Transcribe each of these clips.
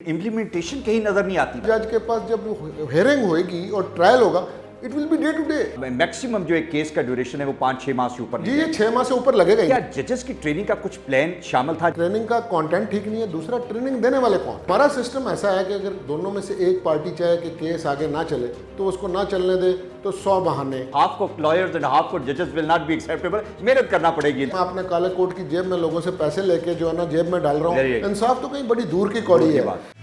Implementation कहीं नजर नहीं आती। जज के पास जब हेयरिंग होगी और ट्रायल होगा, it will be day to day. Maximum जो एक केस का ड्यूरेशन है वो 5-6 माह से ऊपर जी, नहीं ये 6 माह से ऊपर लगेगा ही। क्या जजेस की ट्रेनिंग का कुछ प्लान शामिल था? ट्रेनिंग का कंटेंट ठीक नहीं है, दूसरा ट्रेनिंग देने वाले कौन? हमारा सिस्टम ऐसा है कि अगर दोनों में से एक पार्टी चाहे कि केस आगे ना चले तो उसको ना चलने दे, तो 100 बहाने। Half of lawyers and half of जजेस विल नॉट बी एक्सेप्टेबल। मेहनत करना पड़ेगी। मैं अपने काले कोट की जेब में लोगों से पैसे लेके जो है ना जेब में डाल रहा Very हूँ, good. इंसाफ तो कहीं बड़ी दूर की कौड़ी है। बात।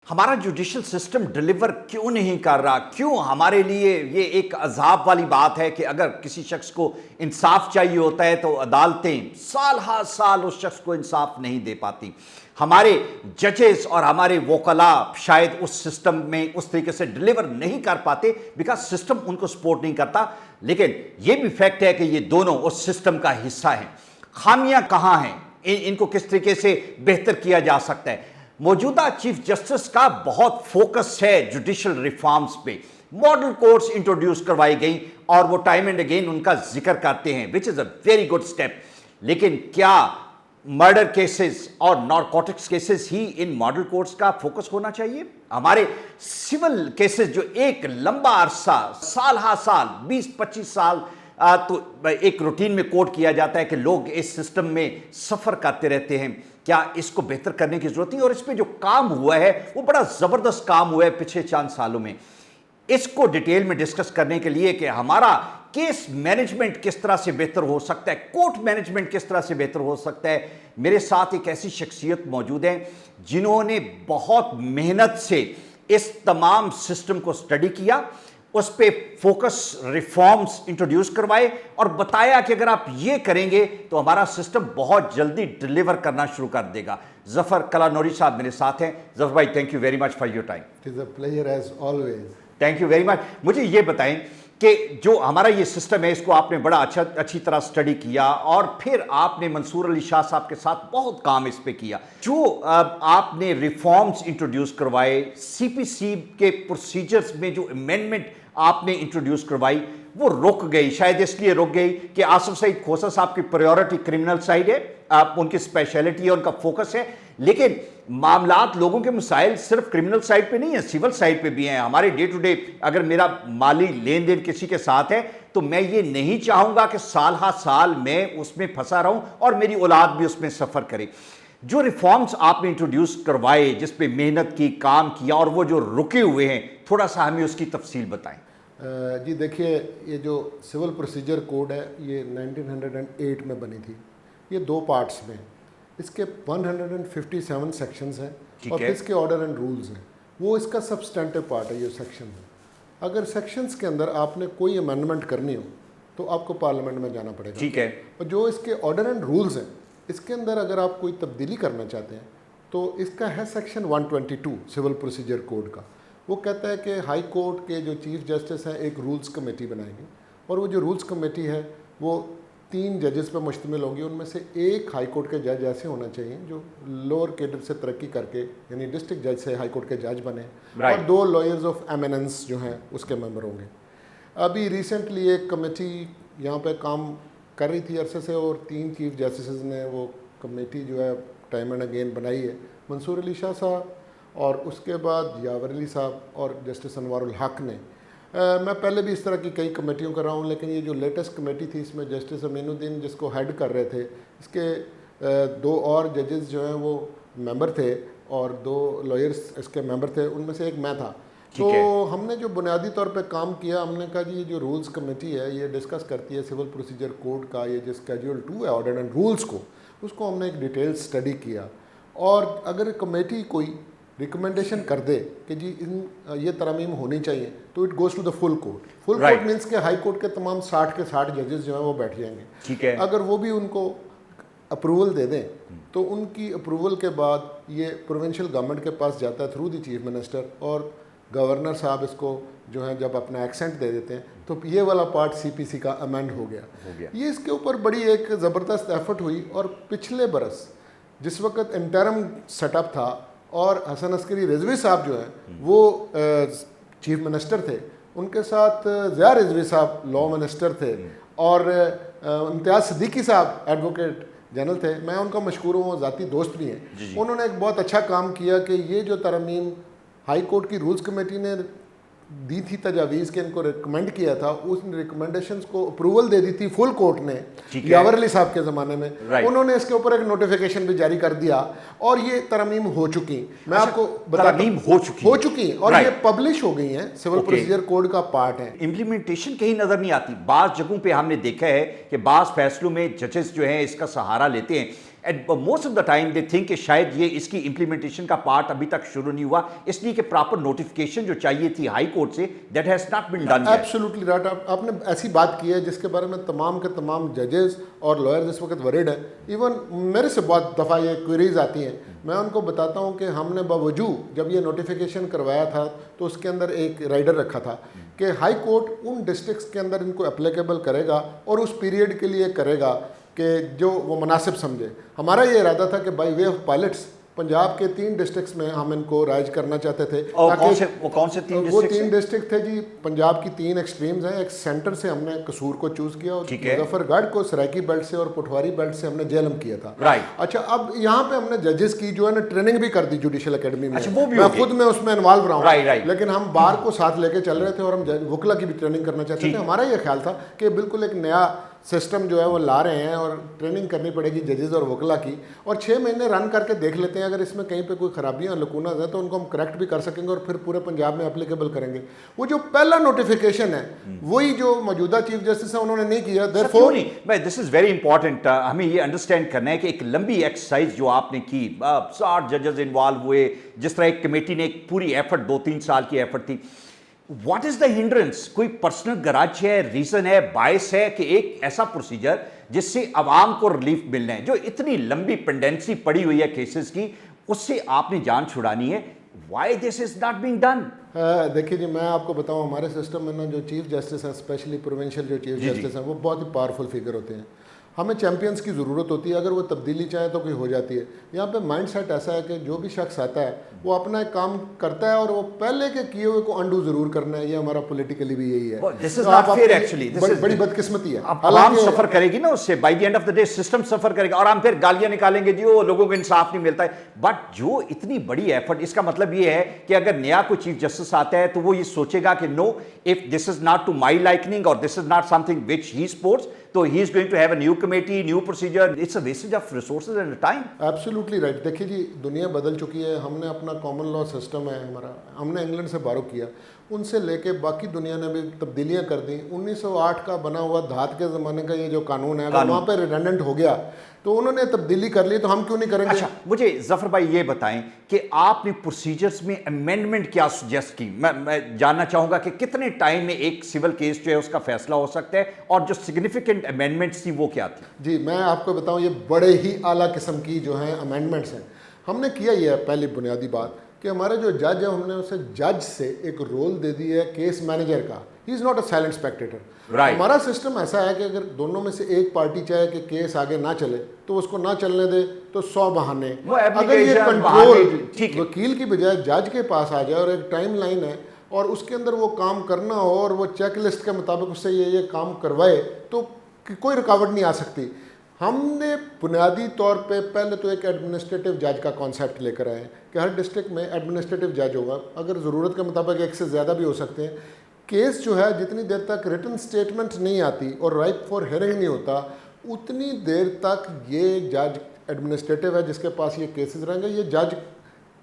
हमारा जुडिशियल सिस्टम डिलीवर क्यों नहीं कर रहा? क्यों हमारे लिए ये एक अजाब वाली बात है कि अगर किसी शख्स को इंसाफ चाहिए होता है तो अदालतें साल हर साल उस शख्स को इंसाफ नहीं दे पाती। हमारे जजेस और हमारे वोकला शायद उस सिस्टम में उस तरीके से डिलीवर नहीं कर पाते बिकॉज सिस्टम उनको सपोर्ट नहीं करता। लेकिन यह भी फैक्ट है कि ये दोनों उस सिस्टम का हिस्सा हैं। खामियां कहां हैं? इनको किस तरीके से बेहतर किया जा सकता है? मौजूदा चीफ जस्टिस का बहुत फोकस है जुडिशियल रिफॉर्म्स पे। मॉडल कोर्ट्स इंट्रोड्यूस करवाई गई और वो टाइम एंड अगेन उनका जिक्र करते हैं, which is a very good step. लेकिन क्या मर्डर केसेस और नारकोटिक्स केसेस ही इन मॉडल कोर्ट्स का फोकस होना चाहिए? हमारे सिविल केसेस जो एक लंबा अरसा साल हर साल 20-25 साल तो एक रूटीन में कोर्ट किया जाता है कि लोग इस सिस्टम में सफर करते रहते हैं, क्या इसको बेहतर करने की जरूरत है? और इस पे जो काम हुआ है वो बड़ा जबरदस्त काम हुआ है पिछले 4 सालों में। इसको डिटेल में डिस्कस करने के लिए कि हमारा केस मैनेजमेंट किस तरह से बेहतर हो सकता है, कोर्ट मैनेजमेंट किस तरह से बेहतर हो सकता है, मेरे साथ एक ऐसी शख्सियत मौजूद है जिन्होंने बहुत मेहनत से इस तमाम सिस्टम को स्टडी किया, उस पे फोकस रिफॉर्म्स इंट्रोड्यूस करवाए और बताया कि अगर आप ये करेंगे तो हमारा सिस्टम बहुत जल्दी डिलीवर करना शुरू कर देगा। जफर कलानौरी साहब मेरे साथ हैं। जफर भाई, thank you very much for your time. It is a pleasure as always. Thank you very much. मुझे ये बताएं कि जो हमारा ये सिस्टम है इसको आपने बड़ा अच्छी तरह स्टडी किया और फिर आपने मंसूर अली शाह साहब के साथ बहुत काम इस पे किया। जो आपने रिफॉर्म्स इंट्रोड्यूस करवाए, सीपीसी के प्रोसीजर्स में जो अमेंडमेंट आपने इंट्रोड्यूस करवाई, वो रुक गई। शायद इसलिए रुक गई कि आसिफ सईद खोसा साहब की प्रायोरिटी क्रिमिनल साइड है, आप उनकी स्पेशलिटी है, उनका फोकस है। लेकिन मामलात, लोगों के मसाइल सिर्फ क्रिमिनल साइड पे नहीं है, सिविल साइड पे भी हैं। हमारे डे टू डे अगर मेरा माली लेन देन किसी के साथ है तो मैं ये नहीं चाहूंगा कि साल हर साल मैं उसमें फंसा रहूं और मेरी औलाद भी उसमें सफर करे। जो रिफॉर्म्स आपने इंट्रोड्यूस करवाए, जिस पे मेहनत की, काम किया, और वो जो रुके हुए हैं, थोड़ा सा हमें उसकी तफसील बताएं। जी देखिए, ये जो सिविल प्रोसीजर कोड है ये 1908 में बनी थी। ये 2 पार्ट्स में, इसके 157 सेक्शंस हैं और इसके ऑर्डर एंड रूल्स हैं। वो इसका सब्सटेंटिव पार्ट है, ये सेक्शन है। अगर सेक्शंस के अंदर आपने कोई अमेंडमेंट करनी हो तो आपको पार्लियामेंट में जाना पड़ेगा। ठीक है। और जो इसके ऑर्डर एंड रूल्स हैं, इसके अंदर अगर आप कोई तब्दीली करना चाहते हैं तो इसका है सेक्शन 122 सिविल प्रोसीजर कोड का। वो कहता है कि हाई कोर्ट के जो चीफ जस्टिस हैं एक रूल्स कमेटी बनाएंगे और वो जो रूल्स कमेटी है वो 3 जजेस पर मुश्तमिल होगी। उनमें से एक हाई कोर्ट के जज ऐसे होना चाहिए जो लोअर कैडर से तरक्की करके, यानी डिस्ट्रिक्ट जज से हाई कोर्ट के जज बने, और 2 लॉयर्स ऑफ एमिनेंस जो हैं उसके मेंबर होंगे। अभी रिसेंटली एक कमेटी यहाँ पे काम कर रही थी अरसे से और 3 चीफ जस्टिस ने वो कमेटी जो है टाइम एंड अगेन बनाई है, मंसूर अली शाह साहब और उसके बाद यावर अली साहब और जस्टिस अनवारुल हक ने। मैं पहले भी इस तरह की कई कमेटियों कर रहा हूँ, लेकिन ये जो लेटेस्ट कमेटी थी इसमें जस्टिस अमीनुद्दीन जिसको हेड कर रहे थे, इसके 2 और जजेस जो हैं वो मेंबर थे और 2 लॉयर्स इसके मेंबर थे, उनमें से एक मैं था। तो हमने जो बुनियादी तौर पे काम किया, हमने कहा जी ये जो रूल्स कमेटी है ये डिस्कस करती है सिविल प्रोसीजर कोड का, ये जो स्केड्यूल 2 है ऑर्डर एंड रूल्स को, उसको हमने एक डिटेल स्टडी किया। और अगर कमेटी कोई रिकमेंडेशन कर दे कि जी ये तरमीम होनी चाहिए तो it goes to the full court. Full court means के हाई कोर्ट के तमाम 60 के 60 जजेस जो हैं वो बैठ जाएंगे। ठीक है। अगर वो भी उनको अप्रूवल दे दें तो उनकी अप्रूवल के बाद ये प्रोविंशियल गवर्नमेंट के पास जाता है थ्रू द चीफ मिनिस्टर, और गवर्नर साहब इसको जो है जब अपना एक्सेंट दे देते हैं तो ये वाला पार्ट सीपीसी का अमेंड हो गया। ये इसके ऊपर बड़ी एक ज़बरदस्त एफर्ट हुई और पिछले बरस जिस वक्त इंटरम सेटअप था और हसन अस्करी रिजवी साहब जो हैं वो चीफ मिनिस्टर थे, उनके साथ ज़िया रिजवी साहब लॉ मिनिस्टर थे और इम्तियाज़ सिद्दीकी साहब एडवोकेट जनरल थे, मैं उनका मशहूर हूँ, वो ज़ाती दोस्त भी हैं। उन्होंने एक बहुत अच्छा काम किया कि ये जो तरमीम हाई कोर्ट की रूल्स कमेटी ने दी थी तजावीज़ के इनको रिकमेंड किया था, उस रिकमेंडेशंस को अप्रूवल दे दी थी फुल कोर्ट ने यावर अली साहब के ज़माने में। उन्होंने इसके ऊपर एक नोटिफिकेशन भी जारी कर दिया और ये तरमीम हो चुकी। मैं आपको तरमीम हो चुकी और ये पब्लिश हो गई हैं, सिविल प्रोसीजर कोड का पार्ट है। इम्प्लीमेंटेशन कहीं नजर नहीं आती। बाज़ जगहों पे हमने देखा है कि बाज़ फैसलों में जजेस जो हैं इसका सहारा लेते हैं and most of the time they think कि शायद ये इसकी इंप्लीमेंटेशन का पार्ट अभी तक शुरू नहीं हुआ, इसलिए कि प्रॉपर नोटिफिकेशन जो चाहिए थी हाई कोर्ट से that has not been done. Absolutely right. आपने ऐसी बात की है जिसके बारे में तमाम के तमाम जजेस और लॉयर्स इस वक्त वरीड है। इवन मेरे से बहुत दफ़ा ये क्वेरीज आती हैं, मैं उनको बताता हूँ कि हमने बावजूद जब ये नोटिफिकेशन करवाया था तो उसके अंदर एक राइडर रखा था कि हाई कोर्ट उन डिस्ट्रिक्ट्स के अंदर इनको एप्लीकेबल करेगा और उस पीरियड के लिए करेगा कि जो वो मुनासिब समझे। हमारा ये इरादा था कि by way of pilots Punjab के 3 डिस्ट्रिक्ट्स में हम इनको राइज करना चाहते थे। और कौन से 3 डिस्ट्रिक्ट? वो 3 डिस्ट्रिक्ट थे जी, पंजाब की 3 एक्सट्रीम्स हैं। एक सेंटर से हमने कसूर को चूज किया और मुजफ्फरगढ़ को सराइकी बेल्ट से और पटवारी बेल्ट से हमने जेलम किया था। राइट। अच्छा, अब यहाँ पे हमने जजेस की जो है ना ट्रेनिंग भी कर दी जुडिशल अकेडमी में। अच्छा, वो भी मैं खुद में उसमें इन्वॉल्व रहा हूँ। राइट। लेकिन हम बार को साथ लेके चल रहे थे और हम वकला की भी ट्रेनिंग करना चाहते थे। हमारा ये ख्याल था कि बिल्कुल एक नया सिस्टम जो है वो ला रहे हैं और ट्रेनिंग करनी पड़ेगी जजेस और वकला की, और 6 महीने रन करके देख लेते हैं। अगर इसमें कहीं पे कोई खराबियां लकूनाज है तो उनको हम करेक्ट भी कर सकेंगे और फिर पूरे पंजाब में एप्लीकेबल करेंगे। वो जो पहला नोटिफिकेशन है वही जो मौजूदा चीफ जस्टिस है उन्होंने नहीं किया। देयरफॉर भाई दिस इज वेरी इंपॉर्टेंट। हमें ये अंडरस्टैंड करना है कि एक लंबी एक्सरसाइज जो आपने की, 60 जजेस इन्वॉल्व हुए, जिस तरह एक कमेटी ने एक पूरी एफर्ट 2-3 साल की एफर्ट थी, व्हाट इज द हिंड्रेंस? कोई पर्सनल गराज है, रीजन है, बायस है कि एक ऐसा प्रोसीजर जिससे आवाम को रिलीफ मिलना है, जो इतनी लंबी पेंडेंसी पड़ी हुई है केसेस की, उससे आपने जान छुड़ानी है, why this is not being done? देखिए जी, मैं आपको बताऊं, हमारे सिस्टम में ना जो चीफ जस्टिस हैं, स्पेशली प्रोविंशियल जो चीफ जस्टिस हैं, वो बहुत ही पावरफुल फिगर होते हैं। हमें चैंपियंस की ज़रूरत होती है, अगर वो तब्दीली चाहे तो कोई हो जाती है। यहाँ पे माइंडसेट ऐसा है कि जो भी शख्स आता है वो अपना एक काम करता है और वो पहले के किए हुए को अंडू ज़रूर करना है। ये हमारा पॉलिटिकली भी यही है। This is not fair actually. बड़ी बदकिस्मती है। आवाम सफर करेगी ना उससे, by the end of the day system suffer करेगा और हम फिर गालियां निकालेंगे जी वो लोगों को इंसाफ नहीं मिलता है। बट जो इतनी बड़ी एफर्ट, इसका मतलब ये है कि अगर नया कोई चीफ जस्टिस आता है तो वो ये सोचेगा कि no, if this is not to my liking or this is not something which he supports, तो he is going to have a new committee, new procedure. It's a wastage of resources and time. Absolutely right. देखिए जी, दुनिया बदल चुकी है। हमने अपना common law system है हमारा, हमने इंग्लैंड से बारो किया, उनसे लेके बाकी दुनिया ने भी तब्दीलियां कर दी। 1908 का बना हुआ धात के ज़माने का ये जो कानून है, अगर वहाँ पर रिडेंडेंट हो गया तो उन्होंने तब्दीली कर ली, तो हम क्यों नहीं करेंगे? अच्छा, मुझे जफर भाई ये बताएं कि आपने प्रोसीजर्स में अमेंडमेंट क्या सजेस्ट की? मैं जानना चाहूंगा कि कितने टाइम में एक सिविल केस जो है उसका फैसला हो सकता है, और जो सिग्निफिकेंट अमेंडमेंट्स थी वो क्या थी? जी, मैं आपको बताऊं, ये बड़े ही आला किस्म की जो हैं अमेंडमेंट्स हैं। हमने किया ये है, पहली बुनियादी बात कि हमारे जो जज है, हमने उसे जज से एक रोल दे दी है केस मैनेजर का। He is not a silent Spectator. हमारा सिस्टम ऐसा है कि अगर दोनों में से एक पार्टी चाहे कि केस आगे ना चले तो उसको ना चलने दे, तो 100 बहाने। अगर ये कंट्रोल वकील की बजाय जज के पास आ जाए और एक टाइम लाइन है और उसके अंदर वो काम करना हो और वो चेक लिस्ट के मुताबिक उससे ये काम करवाए, तो कोई रुकावट नहीं आ सकती। हमने बुनियादी तौर पे पहले तो एक एडमिनिस्ट्रेटिव जज का कॉन्सेप्ट लेकर आए कि हर डिस्ट्रिक्ट में एडमिनिस्ट्रेटिव जज होगा, अगर ज़रूरत के मुताबिक एक से ज़्यादा भी हो सकते हैं। केस जो है जितनी देर तक रिटन स्टेटमेंट नहीं आती और राइप फॉर हियरिंग नहीं होता, उतनी देर तक ये जज एडमिनिस्ट्रेटिव है जिसके पास ये केसेस रहेंगे। ये जज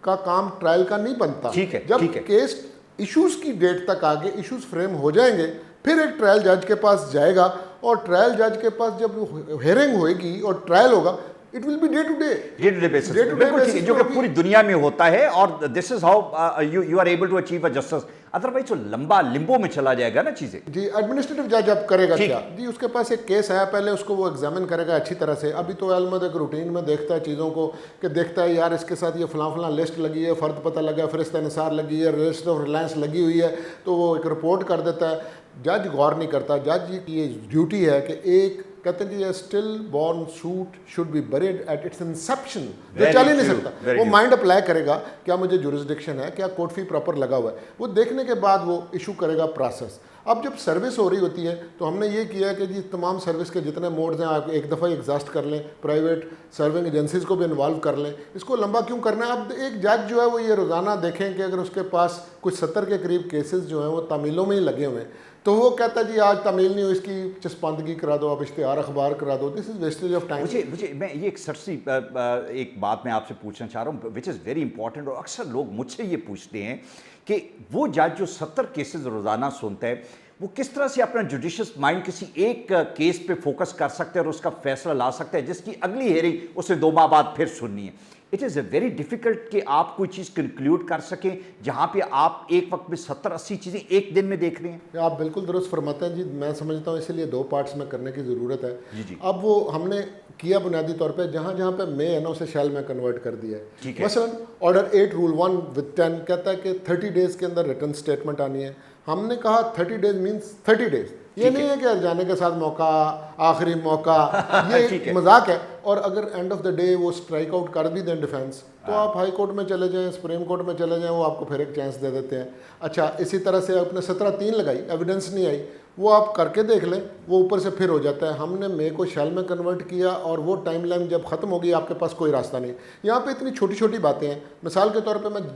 का काम ट्रायल का नहीं बनता। जब केस इश्यूज की डेट तक आगे इश्यूज फ्रेम हो जाएंगे, फिर एक ट्रायल जज के पास जाएगा और ट्रायल जज के पास जब हियरिंग होएगी और ट्रायल होगा, it will be day to day basis, बिल्कुल ठीक है, जो कि पूरी दुनिया में होता है। और this is how you are able to achieve a justice. Otherwise तो लंबा लिम्बो में चला जाएगा ना चीजें। जी, एडमिनिस्ट्रेटिव जज अब करेगा क्या? जी, उसके पास एक केस आया, पहले उसको वो एग्जामिन करेगा अच्छी तरह से। अभी तो अलमद एक रूटीन में देखता है चीज़ों को, कि देखता है यार इसके साथ ये फलां लिस्ट लगी है, फ़र्द पता लगा, फरिश्ता निसार लगी है, रजिस्टर ऑफ रिलायंस लगी हुई है, तो वो एक रिपोर्ट कर देता है। जज गौर नहीं करता। जज की ये ड्यूटी है कि एक कहते हैं जी ये still born suit should be buried at its inception, जो Very चल ही नहीं true, सकता, very वो true. माइंड अप्लाई करेगा क्या मुझे जुरिस्डिक्शन है, क्या कोर्ट फी प्रॉपर लगा हुआ है, वो देखने के बाद वो इशू करेगा प्रोसेस। अब जब सर्विस हो रही होती है तो हमने ये किया कि जी तमाम सर्विस के जितने मोड्स हैं आप एक दफ़ा एग्जॉस्ट कर लें, प्राइवेट सर्विंग एजेंसीज को भी इन्वॉल्व कर लें। इसको लंबा क्यों करना है? अब एक जज जो है वो ये रोज़ाना देखें कि अगर उसके पास कुछ 70 के करीब केसेस जो हैं वो तमिलों में ही लगे हुए हैं, तो वो कहता है जी आज तमिल नहीं हो, इसकी चस्पांदगी करा दो, आप इश्तिहार अखबार करा दो। This is wastage of time. मुझे मैं ये एक सरसी एक बात मैं आपसे पूछना चाह रहा हूँ विच इज़ वेरी इंपॉर्टेंट, और अक्सर लोग मुझसे ये पूछते हैं कि वो जज जो 70 केसेस रोज़ाना सुनता है वो किस तरह से अपना जुडिशियस माइंड किसी एक केस पे फोकस कर सकते हैं और उसका फैसला ला सकते हैं जिसकी अगली हेयरिंग उसे 2 माह बाद फिर सुननी है। इट इज़ वेरी डिफिकल्ट कि आप कोई चीज़ कंक्लूड कर सकें जहाँ पे आप एक वक्त में 70-80 चीज़ें एक दिन में देख रहे हैं। आप बिल्कुल दुरुस्त फरमाते हैं जी, मैं समझता हूँ इसीलिए 2 पार्ट्स में करने की ज़रूरत है। जी जी। अब वो हमने किया बुनियादी तौर पे जहाँ जहाँ पे मे है ना उसे शैल में कन्वर्ट कर दिया ठीक है। है। मसलन ऑर्डर 8 रूल 1 विद 10 कहता है कि 30 डेज़ के अंदर रिटर्न स्टेटमेंट आनी है। हमने कहा 30 डेज मीन्स 30 डेज, ये नहीं है कि जाने के साथ मौका, आखिरी मौका, ये मजाक है। और अगर एंड ऑफ द डे वो स्ट्राइक आउट कर भी दें डिफेंस, तो आप हाई कोर्ट में चले जाएं, सुप्रीम कोर्ट में चले जाएं, वो आपको फिर एक चांस दे देते हैं। अच्छा, इसी तरह से आपने 17-3 लगाई, एविडेंस नहीं आई, वो आप करके देख लें, वो ऊपर से फिर हो जाता है। हमने मे को शैल में कन्वर्ट किया और वो टाइम लाइन जब ख़त्म होगी आपके पास कोई रास्ता नहीं। यहाँ पे इतनी छोटी छोटी बातें हैं। मिसाल के तौर पे मैं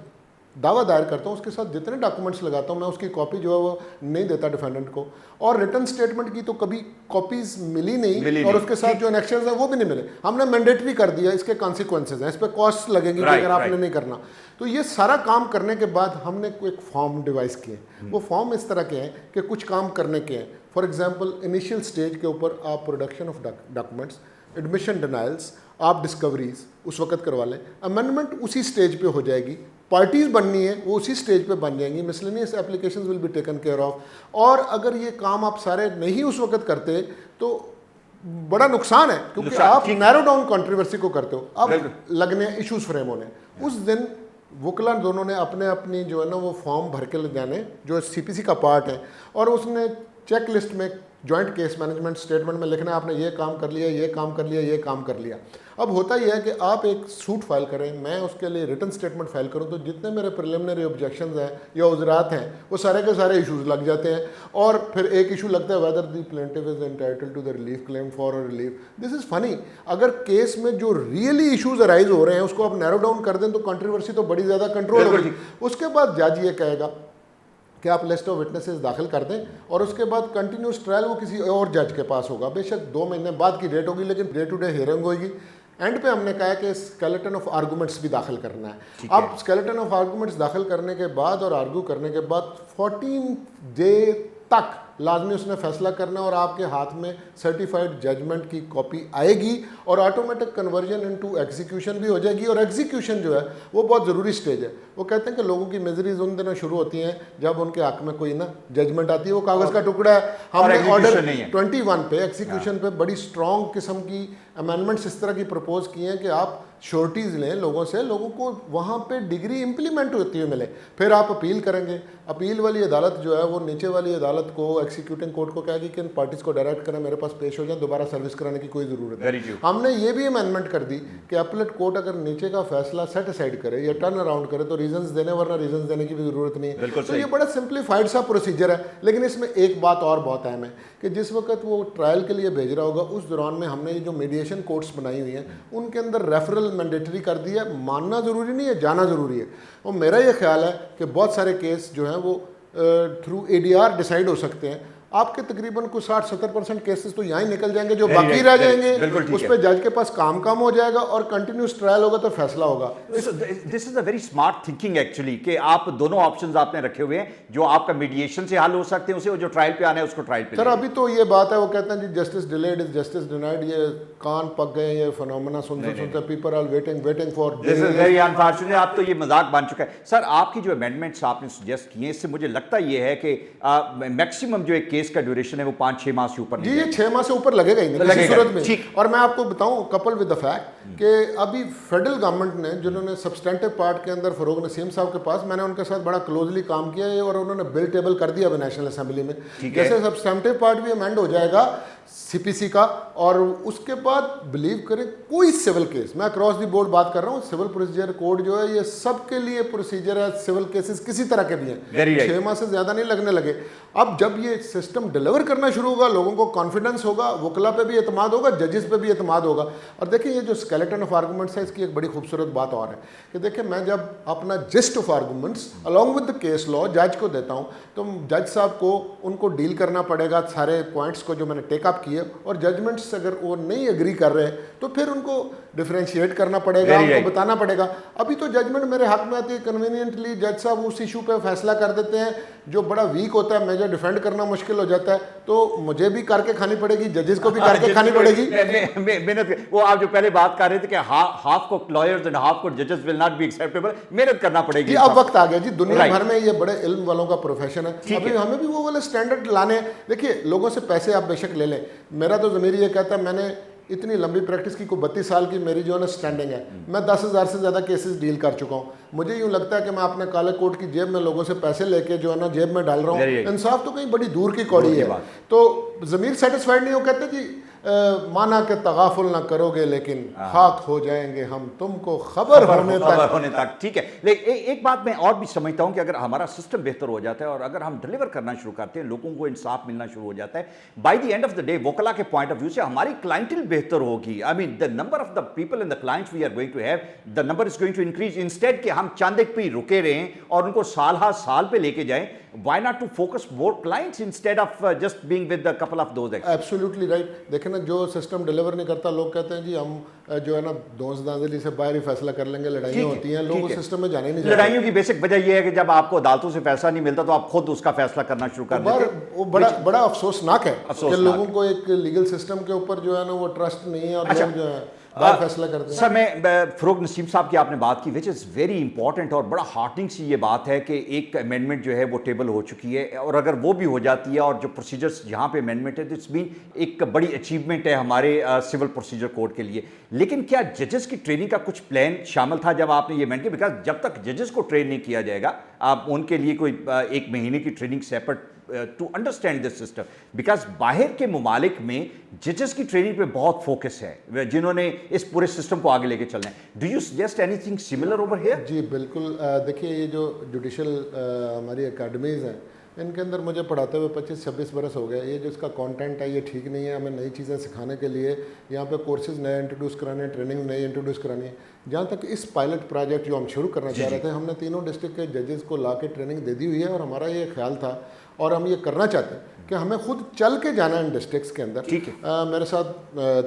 दावा दायर करता हूँ, उसके साथ जितने डॉक्यूमेंट्स लगाता हूँ मैं उसकी कॉपी जो है वो नहीं देता डिफेंडेंट को, और रिटर्न स्टेटमेंट की तो कभी कॉपीज मिली नहीं और उसके साथ जो इनेक्शंस हैं वो भी नहीं मिले। हमने मैंडेटरी कर दिया, इसके कॉन्सिक्वेंसेज हैं, इस पर कॉस्ट लगेंगी अगर आपने नहीं करना। तो ये सारा काम करने के बाद हमने एक फॉर्म डिवाइस किए। वो फॉर्म इस तरह के हैं कि कुछ काम करने के हैं। फॉर एग्जाम्पल इनिशियल स्टेज के ऊपर आप production of documents, admission denials, आप डिस्कवरीज उस वक्त करवा लें, अमेंडमेंट उसी स्टेज पे हो जाएगी, पार्टीज बननी है वो उसी स्टेज पे बन जाएंगी, miscellaneous applications will be taken care of. और अगर ये काम आप सारे नहीं उस वक्त करते तो बड़ा नुकसान है, क्योंकि आप नैरो डाउन कंट्रोवर्सी को करते हो। अब लगने इश्यूज फ्रेम होने, उस दिन वकला दोनों ने अपने अपनी जो है ना वो फॉर्म भर के ले जाने जो सीपीसी का पार्ट है, और उसने चेक लिस्ट में जॉइंट केस मैनेजमेंट स्टेटमेंट में लिखना है आपने ये काम कर लिया, ये काम कर लिया, ये काम कर लिया। अब होता यह है कि आप एक सूट फाइल करें, मैं उसके लिए रिटर्न स्टेटमेंट फाइल करूं, तो जितने मेरे प्रिलिमिनरी ऑब्जेक्शंस हैं या उजरात हैं वो सारे के सारे इश्यूज लग जाते हैं, और फिर एक इशू लगता है whether the plaintiff is entitled to the relief claim for a relief. This is funny. अगर केस में जो रियली इशूज अराइज हो रहे हैं उसको आप नैरो डाउन कर दें तो कंट्रोवर्सी तो बड़ी ज़्यादा कंट्रोल होगी। उसके बाद जज ये कहेगा कि आप लिस्ट ऑफ विटनेसेस दाखिल कर दें, और उसके बाद कंटिन्यूस ट्रायल वो किसी और जज के पास होगा। बेशक 2 महीने बाद की डेट होगी, लेकिन डे टू डे हियरिंग होगी। एंड पे हमने कहा है कि स्केलेटन ऑफ आर्गूमेंट्स भी दाखिल करना है। अब स्केलेटन ऑफ आर्गूमेंट्स दाखिल करने के बाद और आर्गू करने के बाद 14 डे तक लाजमी उसने फैसला करना, और आपके हाथ में सर्टिफाइड जजमेंट की कॉपी आएगी और ऑटोमेटिक कन्वर्जन इनटू एग्जीक्यूशन भी हो जाएगी। और एग्जीक्यूशन जो है वो बहुत ज़रूरी स्टेज है। वो कहते हैं कि लोगों की मिजरीज उन दिनों शुरू होती हैं जब उनके हक में कोई ना जजमेंट आती है, वो कागज़ का टुकड़ा है। हमने ऑर्डर 21 पे एग्जीक्यूशन पे बड़ी स्ट्रॉन्ग किस्म की अमेंडमेंट्स इस तरह की प्रपोज की हैं कि आप श्योरिटीज़ लें लोगों से, लोगों को वहाँ पे डिग्री इम्प्लीमेंट होती हुई मिले, फिर आप अपील करेंगे। अपील वाली अदालत जो है वो नीचे वाली अदालत को, एग्जीक्यूटिंग कोर्ट को कहेगी कि इन पार्टीज को डायरेक्ट करें, मेरे पास पेश हो जाए, दोबारा सर्विस कराने की कोई ज़रूरत है। हमने ये भी अमेंडमेंट कर दी कि अपीलेट कोर्ट अगर नीचे का फैसला सेट असाइड करे या टर्न अराउंड करे तो रीजंस देने, वरना रीजंस देने की भी ज़रूरत नहीं है। तो ये बड़ा सिंप्लीफाइड सा प्रोसीजर है। लेकिन इसमें एक बात और बहुत अहम है कि जिस वक्त वो ट्रायल के लिए भेज रहा होगा उस दौरान में हमने ये जो मीडिएशन कोर्ट्स बनाई हुई हैं उनके अंदर रेफरल मैंडेटरी कर दिया। मानना ज़रूरी नहीं है, जाना ज़रूरी है। और मेरा ये ख्याल है कि बहुत सारे केस जो हैं वो थ्रू एडीआर डिसाइड हो सकते हैं। आपके तकरीबन कुछ 60-70% केसेस तो यहाँ ही निकल जाएंगे, जो बाकी रह जाएंगे उस पर जज के पास काम कम हो जाएगा और कंटिन्यूस ट्रायल होगा तो फैसला होगा। This is a very smart thinking actually, कि आप दोनों ऑप्शंस आपने रखे हुए हैं, जो आपका मीडिएशन से हल हो सकते हैं उसे, जो ट्रायल पे आना है उसको ट्रायल पे। सर अभी तो ये बात है, वो कहते हैं जी justice delayed is justice denied, ये कान पक गए, ये फिनोमेना सुनते people are waiting for. This is very unfortunate. आप तो ये मजाक बन चुका है। सर आपकी जो अमेंडमेंट्स आपने सजेस्ट किए इससे मुझे लगता ये है कि मैक्सिमम जो एक केस का ड्यूरेशन है वो 5-6 माह से ऊपर जी, ये 6 माह से ऊपर लगेगा ही नहीं किसी सूरत में। और मैं आपको बताऊं कपल विद द फैक्ट कि अभी फेडरल गवर्नमेंट ने, जिन्होंने सब्सटेंटिव पार्ट के अंदर फरोग नसीम साहब के पास, मैंने उनके साथ बड़ा क्लोजली काम किया है और उन्होंने बिल टेबल कर दिया नेशनल असेंबली में। जैसे सब्सटेंटिव पार्ट भी अमेंड हो जाएगा सीपीसी का, और उसके बाद बिलीव करें कोई सिविल केस, मैं अक्रॉस दी बोर्ड बात कर रहा हूँ, सिविल प्रोसीजर कोड जो है ये सबके लिए प्रोसीजर है, सिविल केसेस किसी तरह के भी हैं, 6 माह से ज़्यादा नहीं लगने लगे। अब जब ये सिस्टम डिलीवर करना शुरू होगा, लोगों को कॉन्फिडेंस होगा, वकला पे भी एतमाद होगा, जजेस पे भी एतमाद होगा। और देखिए ये जो स्केलेटन ऑफ आर्गूमेंट्स है, इसकी एक बड़ी खूबसूरत बात और है कि देखिए मैं जब अपना gist of arguments along with the case law जज को देता हूँ, तो जज साहब को उनको डील करना पड़ेगा सारे पॉइंट्स को जो मैंने टेकअप किए, और जजमेंट्स अगर वो नहीं एग्री कर रहे तो फिर उनको डिफरेंशिएट करना पड़ेगा, उनको बताना पड़ेगा। अभी तो जजमेंट मेरे हक में आती है, कन्वीनियंटली जज साहब उस इशू पे फैसला कर देते हैं जो बड़ा वीक होता है, मेजर डिफेंड करना मुश्किल हो जाता है, तो मुझे भी करके खानी पड़ेगी, जजेस को भी करके खानी पड़ेगी। मेहनत, वो आप जो पहले बात कर रहे थे कि हाफ को लॉयर्स एंड हाफ को जजेस विल नॉट बी एक्सेप्टेबल, मेहनत करना पड़ेगी। अब वक्त आ गया जी, दुनिया भर में ये बड़े इल्म वालों का प्रोफेशन है, अभी हमें भी वो वाले स्टैंडर्ड लाने हैं। देखिए लोगों से पैसे आप बेशक ले लें, मेरा तो ज़मीर ये कहता है, मैंने इतनी लंबी प्रैक्टिस की, को 32 साल की मेरी जो है ना स्टैंडिंग है, मैं 10,000 से ज़्यादा केसेस डील कर चुका हूँ। मुझे यूँ लगता है कि मैं अपने काले कोट की जेब में लोगों से पैसे लेके जो है ना जेब में डाल रहा हूँ, इंसाफ तो कहीं बड़ी दूर की कौड़ी है। तो ज़मीर सेटिस्फाइड नहीं हो, कहते जी माना के तगाफुल ना करोगे लेकिन खाक हो जाएंगे हम तुमको खबर होने तक। ठीक है, लेकिन एक बात मैं और भी समझता हूं कि अगर हमारा सिस्टम बेहतर हो जाता है और अगर हम डिलीवर करना शुरू करते हैं, लोगों को इंसाफ मिलना शुरू हो जाता है, by the end of the day वकला के पॉइंट ऑफ व्यू से हमारी क्लाइंटल बेहतर होगी। I mean the number of the people in the clients we are going to have, the number is going to increase, instead कि हम चंद एक पे रुके रहें और उनको साल हर साल पे लेके जाएं। Why not to focus more clients instead of just being with a couple of those? Absolutely right. देखें ना, जो सिस्टम डिलीवर नहीं करता, लोग कहते हैं जी हम जो है ना दोस्त दांजली से बाहर ही फैसला कर लेंगे, लड़ाइयाँ होती हैं, लोग उस सिस्टम में जाने नहीं चाहते। लड़ाइयों की बेसिक वजह यह है कि जब आपको अदालतों से फैसला नहीं मिलता तो आप खुद उसका फैसला करना शुरू कर देते हैं। वो बड़ा अफसोसनाक है कि लोगों को एक लीगल सिस्टम के ऊपर जो है ना वो ट्रस्ट नहीं है, और लोग जो है फैसला करते हैं। सर, मैं फरोग नसीम साहब की आपने बात की, विच इज़ वेरी इंपॉर्टेंट, और बड़ा हार्टनिंग सी ये बात है कि एक अमेंडमेंट जो है वो टेबल हो चुकी है, और अगर वो भी हो जाती है और जो प्रोसीजर्स यहाँ पे अमेंडमेंट है, तो इट्स बीन एक बड़ी अचीवमेंट है हमारे सिविल प्रोसीजर कोड के लिए। लेकिन क्या जजेस की ट्रेनिंग का कुछ प्लान शामिल था जब आपने ये अमेंड किया? बिकॉज जब तक जजेस को ट्रेन नहीं किया जाएगा, आप उनके लिए कोई 1 महीने की training separate to understand this system, because बाहर के ममालिक में जजेस की ट्रेनिंग पे बहुत फोकस है जिन्होंने इस पूरे सिस्टम को आगे लेके चलना है। Do you suggest anything similar over here? जी बिल्कुल। देखिए ये जो जुडिशल हमारी अकेडमीज़ हैं, इनके अंदर मुझे पढ़ाते हुए 25-26 बरस हो गए। ये जो इसका कंटेंट है ये ठीक नहीं है, हमें नई चीज़ें सिखाने के लिए यहाँ पे कोर्सेज नए इंट्रोड्यूस कराने, ट्रेनिंग नई इंट्रोड्यूस करानी है। जहाँ तक इस पायलट प्रोजेक्ट जो हम शुरू करना चाह रहे थे, हमने तीनों डिस्ट्रिक्ट के जजेस को ला के ट्रेनिंग दे दी हुई है, और हमारा ये ख्याल था और हम ये करना चाहते हैं कि हमें खुद चल के जाना है इन डिस्ट्रिक्ट्स के अंदर। ठीक है। मेरे साथ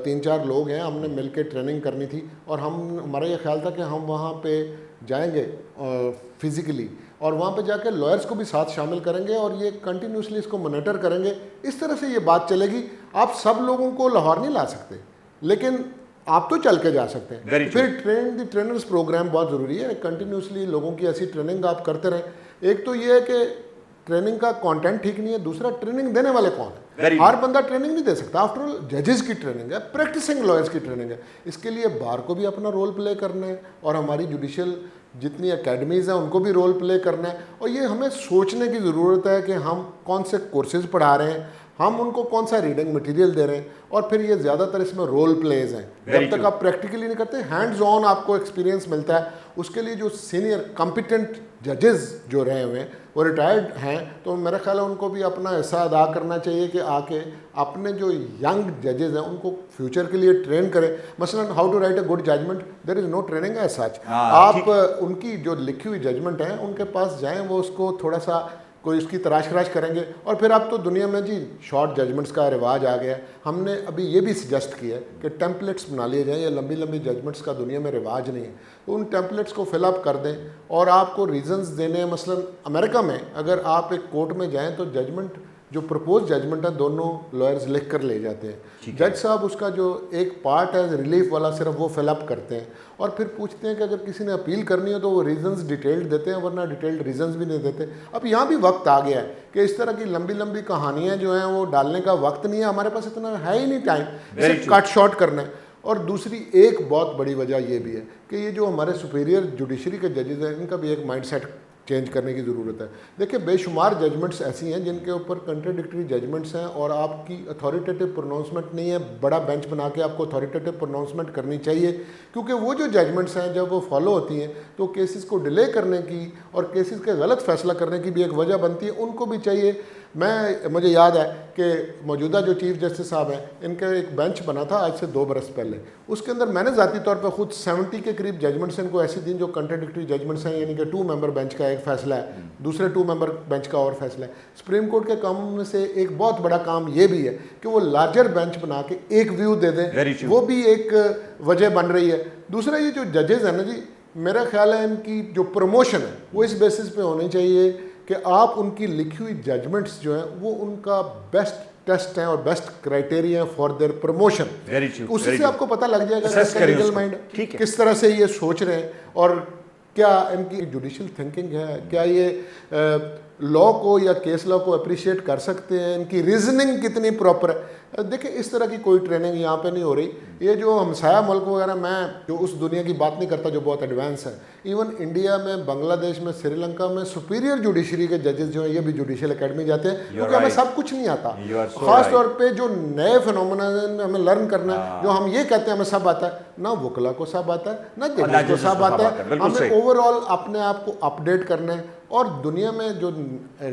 3-4 लोग हैं, हमने मिल के ट्रेनिंग करनी थी, और हमारा ये ख्याल था कि हम वहाँ पे जाएंगे फिज़िकली, और वहाँ पे जाकर लॉयर्स को भी साथ शामिल करेंगे, और ये कंटिन्यूसली इसको मॉनिटर करेंगे। इस तरह से ये बात चलेगी। आप सब लोगों को लाहौर नहीं ला सकते, लेकिन आप तो चल के जा सकते हैं। फिर ट्रेनर्स प्रोग्राम बहुत ज़रूरी है, कंटिन्यूसली लोगों की ऐसी ट्रेनिंग आप करते रहें। एक तो ये है कि ट्रेनिंग का कंटेंट ठीक नहीं है, दूसरा ट्रेनिंग देने वाले कौन है? हर बंदा ट्रेनिंग नहीं दे सकता। आफ्टर ऑल जजेस की ट्रेनिंग है, प्रैक्टिसिंग लॉयर्स की ट्रेनिंग है। इसके लिए बार को भी अपना रोल प्ले करना है, और हमारी जुडिशियल जितनी एकेडमीज़ हैं उनको भी रोल प्ले करना है। और ये हमें सोचने की ज़रूरत है कि हम कौन से कोर्सेज पढ़ा रहे हैं, हम उनको कौन सा रीडिंग मटेरियल दे रहे हैं, और फिर ये ज़्यादातर इसमें रोल प्लेज हैं। जब तक आप प्रैक्टिकली नहीं करते, हैंड्स ऑन आपको एक्सपीरियंस मिलता है। उसके लिए जो सीनियर कॉम्पिटेंट जजेस जो रहे हुए हैं वो रिटायर्ड हैं, तो मेरा ख्याल है उनको भी अपना हिस्सा अदा करना चाहिए कि आके अपने जो यंग जजेस हैं उनको फ्यूचर के लिए ट्रेन करें। मसलन how to write a good judgment, there is no training as such. आप उनकी जो लिखी हुई जजमेंट है उनके पास जाएं, वो उसको थोड़ा सा कोई उसकी तराश खराश करेंगे। और फिर अब तो दुनिया में जी शॉर्ट जजमेंट्स का रिवाज आ गया है। हमने अभी ये भी सजेस्ट किया है कि टेम्पलेट्स बना लिए जाएँ, ये लंबी लंबी जजमेंट्स का दुनिया में रिवाज नहीं है, तो उन टेम्पलेट्स को फिलअप कर दें और आपको रीजंस देने हैं। मसलन अमेरिका में अगर आप एक कोर्ट में जाएँ तो जजमेंट जो प्रपोज जजमेंट है दोनों लॉयर्स लिख कर ले जाते हैं। जज साहब उसका जो एक पार्ट है रिलीफ वाला सिर्फ वो फिलअप करते हैं, और फिर पूछते हैं कि अगर किसी ने अपील करनी हो तो वो रीजंस डिटेल्ड देते हैं, वरना डिटेल्ड रीजंस भी नहीं देते। अब यहाँ भी वक्त आ गया है कि इस तरह की लंबी लंबी कहानियाँ जो हैं वो डालने का वक्त नहीं है, हमारे पास इतना है ही नहीं टाइम, सिर्फ कट शॉर्ट करना है। और दूसरी एक बहुत बड़ी वजह ये भी है कि ये जो हमारे सुपीरियर जुडिशरी के जजेस हैं इनका भी एक माइंडसेट चेंज करने की ज़रूरत है। देखिए बेशुमार जजमेंट्स ऐसी हैं जिनके ऊपर कंट्राडिक्टरी जजमेंट्स हैं और आपकी अथॉरिटेटिव प्रोनाउंसमेंट नहीं है, बड़ा बेंच बना के आपको अथॉरिटेटिव प्रोनाउंसमेंट करनी चाहिए, क्योंकि वो जो जजमेंट्स हैं जब वो फॉलो होती हैं तो केसेस को डिले करने की और केसेस के गलत फैसला करने की भी एक वजह बनती है, उनको भी चाहिए। मुझे याद है कि मौजूदा जो चीफ़ जस्टिस साहब हैं, इनका एक बेंच बना था आज से 2 बरस पहले, उसके अंदर मैंने ज़ाती तौर पर खुद 70 के करीब जजमेंट्स इनको ऐसी दी जो कंट्राडिक्टरी जजमेंट्स हैं, यानी कि 2 मेंबर बेंच का एक फ़ैसला है, दूसरे 2 मेंबर बेंच का और फैसला है। सुप्रीम कोर्ट के कामों में से एक बहुत बड़ा काम ये भी है कि वो लार्जर बेंच बना के एक व्यू दे दें, वो भी एक वजह बन रही है। दूसरा ये जो जजेज़ हैं ना जी, मेरा ख्याल है इनकी जो प्रमोशन है वो इस बेसिस पे होनी चाहिए कि आप उनकी लिखी हुई जजमेंट्स जो हैं वो उनका बेस्ट टेस्ट हैं और best criteria for their promotion. उससे आपको पता लग जाएगा कि लीगल माइंड किस तरह से ये सोच रहे हैं और क्या इनकी जुडिशियल थिंकिंग है, क्या ये लॉ को या केस लॉ को अप्रिशिएट कर सकते हैं, इनकी रीजनिंग कितनी प्रॉपर है। देखिए इस तरह की कोई ट्रेनिंग यहाँ पे नहीं हो रही। ये जो हमसाया मुल्क वगैरह, मैं जो उस दुनिया की बात नहीं करता जो बहुत एडवांस है, इवन इंडिया में, बांग्लादेश में, श्रीलंका में सुपीरियर जुडिशरी के जजेस जो हैं ये भी जुडिशियल एकेडमी जाते हैं, क्योंकि हमें सब कुछ नहीं आता। खास तौर पे जो नए फिनोमेना हमें लर्न करना है, जो हम ये कहते हैं हमें सब आता है, ना वकला को सब आता है, ना जजेस को सब आता है। हमें ओवरऑल अपने आप को अपडेट करना है और दुनिया में जो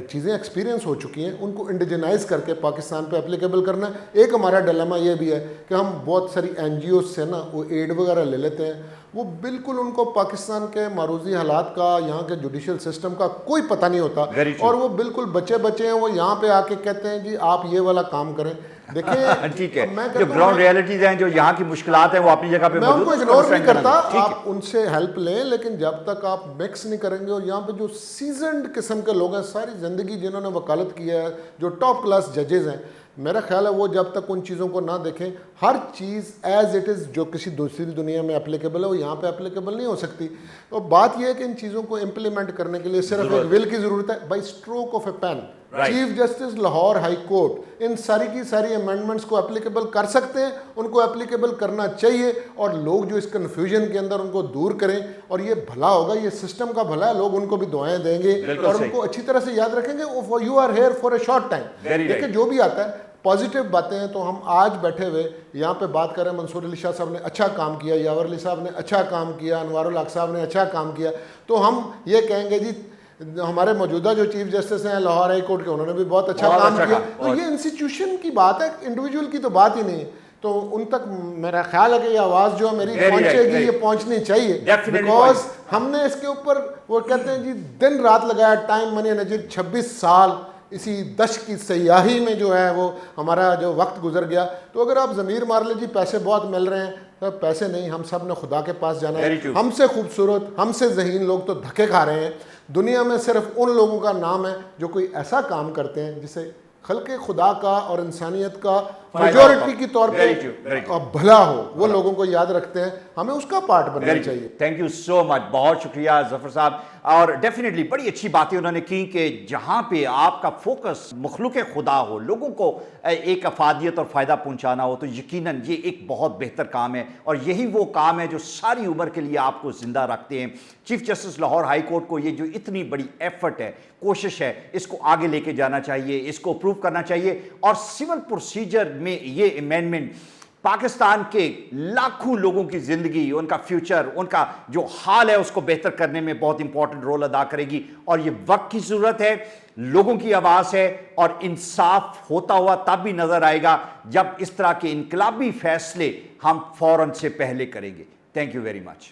चीज़ें एक्सपीरियंस हो चुकी हैं उनको इंडिजनाइज करके पाकिस्तान पे एप्लीकेबल करना है। एक हमारा डिलेमा ये भी है कि हम बहुत सारी NGO से ना वो एड वगैरह ले लेते हैं, वो बिल्कुल उनको पाकिस्तान के मारूजी हालात का, यहाँ के जुडिशियल सिस्टम का कोई पता नहीं होता और वो बिल्कुल बच्चे हैं, वो यहाँ पे आके कहते हैं जी आप ये वाला काम करें। देखिए ठीक है, जो ग्राउंड रियलिटीज हैं, जो यहाँ की मुश्किलात हैं, वो अपनी जगह पे मैं उनको इग्नोर नहीं करता, आप उनसे हेल्प लें, लेकिन जब तक आप मिक्स नहीं करेंगे और यहाँ पे जो सीजन्ड किस्म के लोग हैं, सारी ज़िंदगी जिन्होंने वकालत किया है, जो टॉप क्लास जजेज़ हैं, मेरा ख्याल है वो जब तक उन चीज़ों को ना देखें, हर चीज़ एज इट इज़ जो किसी दूसरी दुनिया में एप्लीकेबल है वो यहाँ पे एप्लीकेबल नहीं हो सकती। तो बात यह है कि इन चीज़ों को इम्प्लीमेंट करने के लिए सिर्फ एक विल की ज़रूरत है, by stroke of a pen. Chief justice Lahore high court इन सारी की सारी अमेंडमेंट्स को एप्लीकेबल कर सकते हैं, उनको एप्लीकेबल करना चाहिए और लोग जो इस कन्फ्यूजन के अंदर उनको दूर करें और ये भला होगा, ये सिस्टम का भला है, लोग उनको भी दुआएं देंगे और उनको अच्छी तरह से याद रखेंगे। You are here for a short time. देखिए जो भी आता है पॉजिटिव बातें हैं, तो हम आज बैठे हुए यहाँ पे बात कर रहे हैं, मंसूर अली शाह साहब ने अच्छा काम किया, यावर अली साहब ने अच्छा काम किया, अनवारुल हक साहब ने अच्छा काम किया, तो हम ये कहेंगे जी हमारे मौजूदा जो चीफ जस्टिस हैं लाहौर हाई कोर्ट के, उन्होंने भी बहुत अच्छा काम किया। तो ये इंस्टीट्यूशन की बात है, इंडिविजुअल की तो बात ही नहीं है। तो उन तक मेरा ख्याल है कि ये आवाज़ जो है मेरी पहुंचेगी, ये पहुंचनी चाहिए, बिकॉज हमने इसके ऊपर वो कहते हैं जी दिन रात लगाया, टाइम मनी एनर्जी, 26 साल इसी दश की सयाही में जो है वो हमारा जो वक्त गुजर गया। तो अगर आप ज़मीर मार लीजिए पैसे बहुत मिल रहे हैं, तो पैसे नहीं, हम सब ने खुदा के पास जाना है। हमसे खूबसूरत, हमसे ज़हीन लोग तो धक्के खा रहे हैं। दुनिया में सिर्फ उन लोगों का नाम है जो कोई ऐसा काम करते हैं जिसे खल्के खुदा का और इंसानियत का मेजॉरिटी की तौर पे भला हो, वो लोगों को याद रखते हैं, हमें उसका पार्ट बनना चाहिए। थैंक यू सो मच, बहुत शुक्रिया जफर साहब। और डेफिनेटली बड़ी अच्छी बातें उन्होंने की कि जहाँ पे आपका फोकस मखलूक खुदा हो, लोगों को एक अफादियत और फ़ायदा पहुँचाना हो, तो यकीनन ये एक बहुत बेहतर काम है और यही वो काम है जो सारी उम्र के लिए आपको ज़िंदा रखते हैं। Chief justice Lahore high court को ये जो इतनी बड़ी एफर्ट है, कोशिश है, इसको आगे लेके जाना चाहिए, इसको अप्रूव करना चाहिए। और सिविल प्रोसीजर में ये अमेंडमेंट पाकिस्तान के लाखों लोगों की ज़िंदगी, उनका फ्यूचर, उनका जो हाल है उसको बेहतर करने में बहुत इंपॉर्टेंट रोल अदा करेगी। और ये वक्त की ज़रूरत है, लोगों की आवाज़ है और इंसाफ होता हुआ तब भी नज़र आएगा जब इस तरह के इनकलाबी फैसले हम फ़ौरन से पहले करेंगे। Thank you very much.